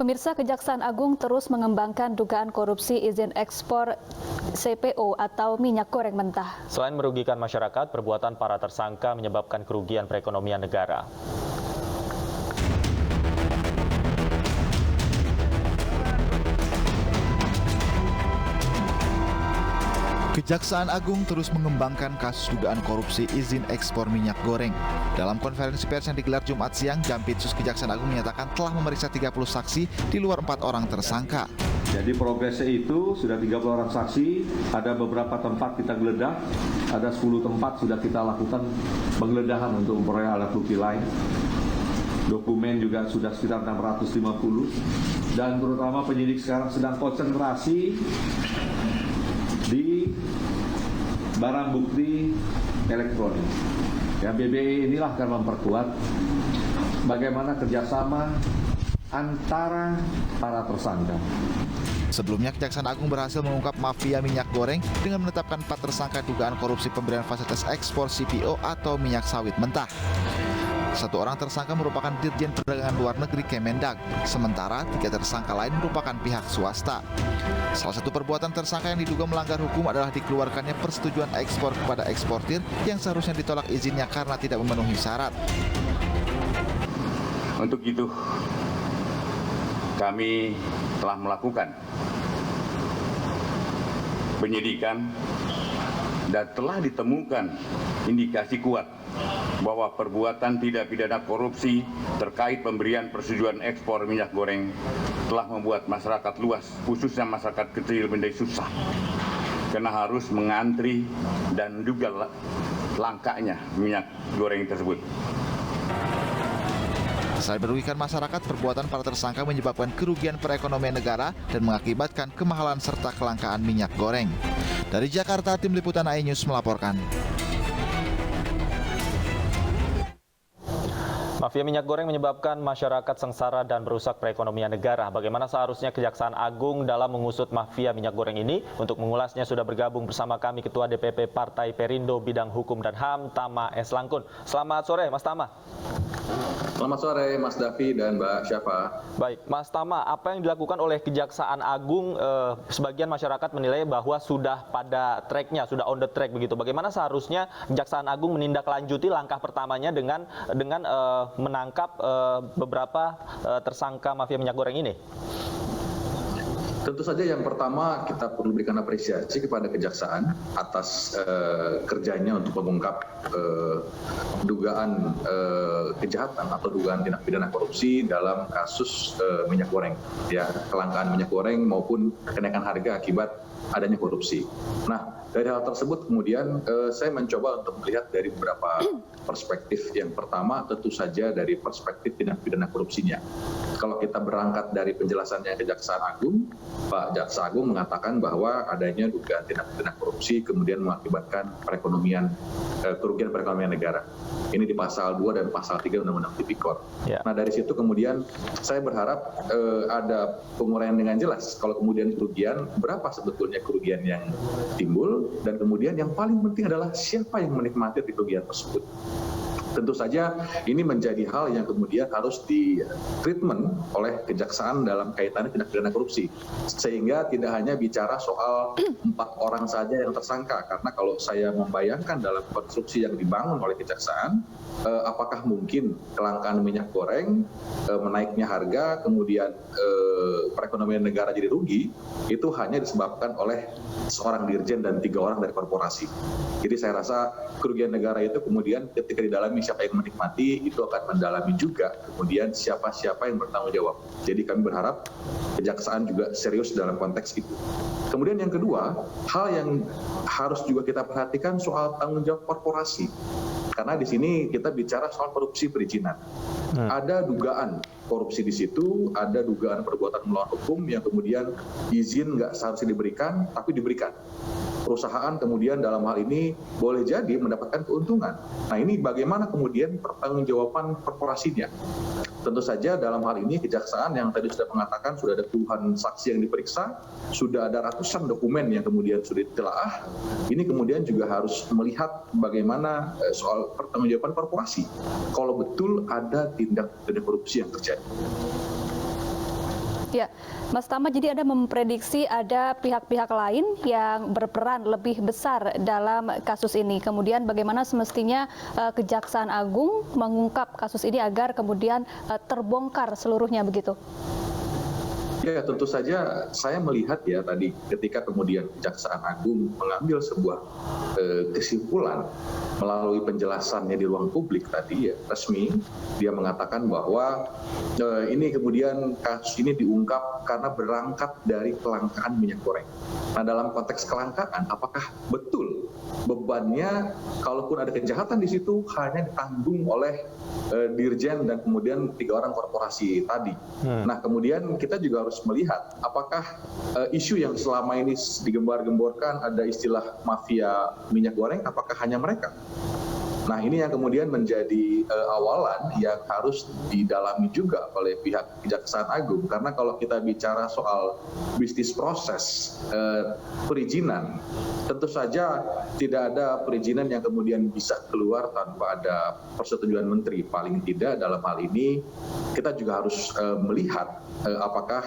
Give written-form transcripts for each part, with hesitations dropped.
Pemirsa, Kejaksaan Agung terus mengembangkan dugaan korupsi izin ekspor CPO atau minyak goreng mentah. Selain merugikan masyarakat, perbuatan para tersangka menyebabkan kerugian perekonomian negara. Kejaksaan Agung terus mengembangkan kasus dugaan korupsi izin ekspor minyak goreng. Dalam konferensi pers yang digelar Jumat siang, Jampitsus Kejaksaan Agung menyatakan telah memeriksa 30 saksi di luar 4 orang tersangka. Jadi progresnya itu sudah 30 orang saksi, ada beberapa tempat kita geledah, ada 10 tempat sudah kita lakukan penggeledahan untuk memperoleh alat bukti lain. Dokumen juga sudah sekitar 650, dan terutama penyidik sekarang sedang konsentrasi di barang bukti elektronik. Ya, BBE inilah akan memperkuat bagaimana kerjasama antara para tersangka. Sebelumnya, Kejaksaan Agung berhasil mengungkap mafia minyak goreng dengan menetapkan 4 tersangka dugaan korupsi pemberian fasilitas ekspor CPO atau minyak sawit mentah. 1 orang tersangka merupakan Dirjen Perdagangan Luar Negeri Kemendag, sementara 3 tersangka lain merupakan pihak swasta. Salah satu perbuatan tersangka yang diduga melanggar hukum adalah dikeluarkannya persetujuan ekspor kepada eksportir yang seharusnya ditolak izinnya karena tidak memenuhi syarat. Untuk itu, kami telah melakukan penyidikan dan telah ditemukan indikasi kuat bahwa perbuatan tindak pidana korupsi terkait pemberian persetujuan ekspor minyak goreng telah membuat masyarakat luas, khususnya masyarakat kecil, menjadi susah karena harus mengantri dan juga langkanya minyak goreng tersebut. Selain merugikan masyarakat, perbuatan para tersangka menyebabkan kerugian perekonomian negara dan mengakibatkan kemahalan serta kelangkaan minyak goreng. Dari Jakarta, Tim Liputan iNews melaporkan. Mafia minyak goreng menyebabkan masyarakat sengsara dan merusak perekonomian negara. Bagaimana seharusnya Kejaksaan Agung dalam mengusut mafia minyak goreng ini? Untuk mengulasnya sudah bergabung bersama kami Ketua DPP Partai Perindo Bidang Hukum dan HAM, Tama S. Langkun. Selamat sore, Mas Tama. Selamat sore, Mas Davi dan Mbak Syafa. Baik, Mas Tama, apa yang dilakukan oleh Kejaksaan Agung? Sebagian masyarakat menilai bahwa sudah pada tracknya, sudah on the track begitu. Bagaimana seharusnya Kejaksaan Agung menindaklanjuti langkah pertamanya dengan menangkap beberapa tersangka mafia minyak goreng ini? Tentu saja yang pertama kita perlu berikan apresiasi kepada Kejaksaan atas kerjanya untuk mengungkap dugaan kejahatan atau dugaan tindak pidana korupsi dalam kasus minyak goreng, ya, kelangkaan minyak goreng maupun kenaikan harga akibat adanya korupsi. Nah, dari hal tersebut kemudian saya mencoba untuk melihat dari beberapa perspektif. Yang pertama tentu saja dari perspektif tindak pidana korupsinya. Kalau kita berangkat dari penjelasannya Kejaksaan Agung, Pak Jaksa Agung mengatakan bahwa adanya dugaan tindak pidana korupsi kemudian mengakibatkan kerugian perekonomian negara. Ini di pasal 2 dan pasal 3 Undang-Undang Tipikor. Ya. Nah, dari situ kemudian saya berharap ada penguraian dengan jelas kalau kemudian kerugian, berapa sebetulnya kerugian yang timbul, dan kemudian yang paling penting adalah siapa yang menikmati kerugian tersebut. Tentu saja ini menjadi hal yang kemudian harus di-treatment oleh Kejaksaan dalam kaitannya tindak pidana korupsi. Sehingga tidak hanya bicara soal 4 orang saja yang tersangka. Karena kalau saya membayangkan dalam konstruksi yang dibangun oleh Kejaksaan, apakah mungkin kelangkaan minyak goreng, menaiknya harga, kemudian perekonomian negara jadi rugi, itu hanya disebabkan oleh seorang dirjen dan 3 orang dari korporasi. Jadi saya rasa kerugian negara itu kemudian ketika didalami siapa yang menikmati, itu akan mendalami juga kemudian siapa-siapa yang bertanggung jawab. Jadi kami berharap Kejaksaan juga serius dalam konteks itu. Kemudian yang kedua, hal yang harus juga kita perhatikan soal tanggung jawab korporasi. Karena di sini kita bicara soal korupsi perizinan. Ada dugaan korupsi di situ, ada dugaan perbuatan melawan hukum yang kemudian izin nggak seharusnya diberikan, tapi diberikan. Perusahaan kemudian dalam hal ini boleh jadi mendapatkan keuntungan. Nah, ini bagaimana kemudian pertanggungjawaban korporasinya? Tentu saja dalam hal ini Kejaksaan yang tadi sudah mengatakan sudah ada puluhan saksi yang diperiksa, sudah ada ratusan dokumen yang kemudian sudah ditelaah. Ini kemudian juga harus melihat bagaimana soal pertanggungjawaban korporasi. Kalau betul ada tindak pidana korupsi yang terjadi. Ya, Mas Tama, jadi Anda memprediksi ada pihak-pihak lain yang berperan lebih besar dalam kasus ini. Kemudian bagaimana semestinya Kejaksaan Agung mengungkap kasus ini agar kemudian terbongkar seluruhnya begitu? Ya, tentu saja saya melihat ya tadi ketika kemudian Kejaksaan Agung mengambil sebuah kesimpulan melalui penjelasannya di ruang publik tadi ya, resmi dia mengatakan bahwa ini kemudian kasus ini diungkap karena berangkat dari kelangkaan minyak goreng. Nah, dalam konteks kelangkaan, apakah betul bebannya kalaupun ada kejahatan di situ hanya ditanggung oleh dirjen dan kemudian 3 orang korporasi tadi. Nah, kemudian kita juga harus melihat apakah isu yang selama ini digembar-gemborkan ada istilah mafia minyak goreng, apakah hanya mereka? Nah, ini yang kemudian menjadi awalan yang harus didalami juga oleh pihak Kejaksaan Agung. Karena kalau kita bicara soal bisnis proses perizinan, tentu saja tidak ada perizinan yang kemudian bisa keluar tanpa ada persetujuan menteri. Paling tidak dalam hal ini kita juga harus melihat apakah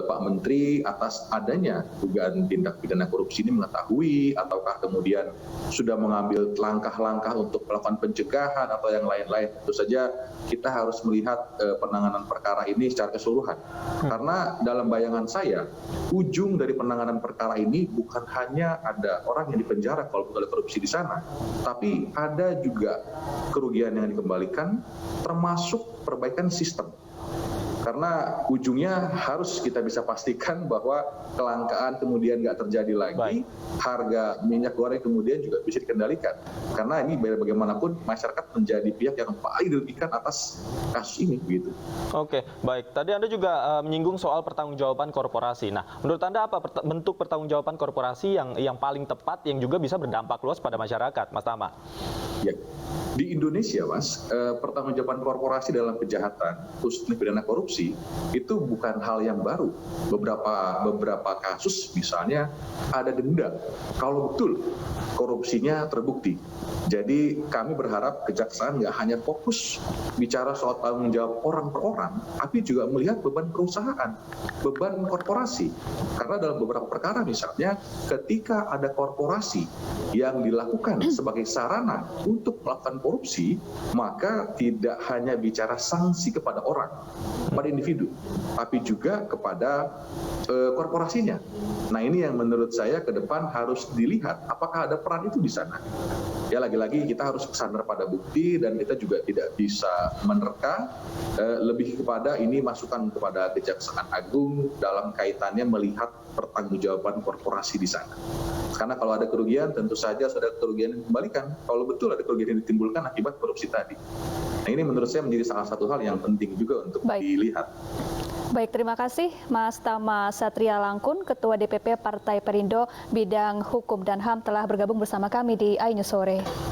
Pak Menteri atas adanya dugaan tindak pidana korupsi ini mengetahui ataukah kemudian sudah mengambil langkah-langkah untuk melakukan pencegahan atau yang lain-lain. Tentu saja kita harus melihat penanganan perkara ini secara keseluruhan. Karena dalam bayangan saya, ujung dari penanganan perkara ini bukan hanya ada orang yang dipenjara kalau ada korupsi di sana, tapi ada juga kerugian yang dikembalikan, termasuk perbaikan sistem. Karena ujungnya harus kita bisa pastikan bahwa kelangkaan kemudian nggak terjadi lagi, harga minyak goreng kemudian juga bisa dikendalikan. Karena ini bagaimanapun masyarakat menjadi pihak yang paling dirugikan atas kasus ini, begitu. Oke, baik. Tadi Anda juga menyinggung soal pertanggungjawaban korporasi. Nah, menurut Anda apa bentuk pertanggungjawaban korporasi yang paling tepat yang juga bisa berdampak luas pada masyarakat, Mas Tama? Ya, di Indonesia, Mas, pertanggungjawaban korporasi dalam kejahatan, khususnya pidana korupsi, itu bukan hal yang baru. Beberapa kasus misalnya ada denda kalau betul korupsinya terbukti. Jadi kami berharap kejaksaan nggak hanya fokus bicara soal tanggung jawab orang per orang, tapi juga melihat beban perusahaan, beban korporasi. Karena dalam beberapa perkara misalnya ketika ada korporasi yang dilakukan sebagai sarana untuk melakukan korupsi, maka tidak hanya bicara sanksi kepada orang, pada individu, tapi juga kepada korporasinya. Nah, ini yang menurut saya ke depan harus dilihat apakah ada peran itu di sana. Ya, lagi-lagi kita harus bersandar pada bukti dan kita juga tidak bisa menerka, lebih kepada ini masukan kepada Kejaksaan Agung dalam kaitannya melihat pertanggungjawaban korporasi di sana. Karena kalau ada kerugian, tentu saja ada kerugian yang dikembalikan. Kalau betul ada kerugian yang ditimbulkan akibat korupsi tadi. Nah, ini menurut saya menjadi salah satu hal yang penting juga untuk dilihat. Baik, terima kasih Mas Tama Satria Langkun, Ketua DPP Partai Perindo Bidang Hukum dan HAM telah bergabung bersama kami di iNews Sore.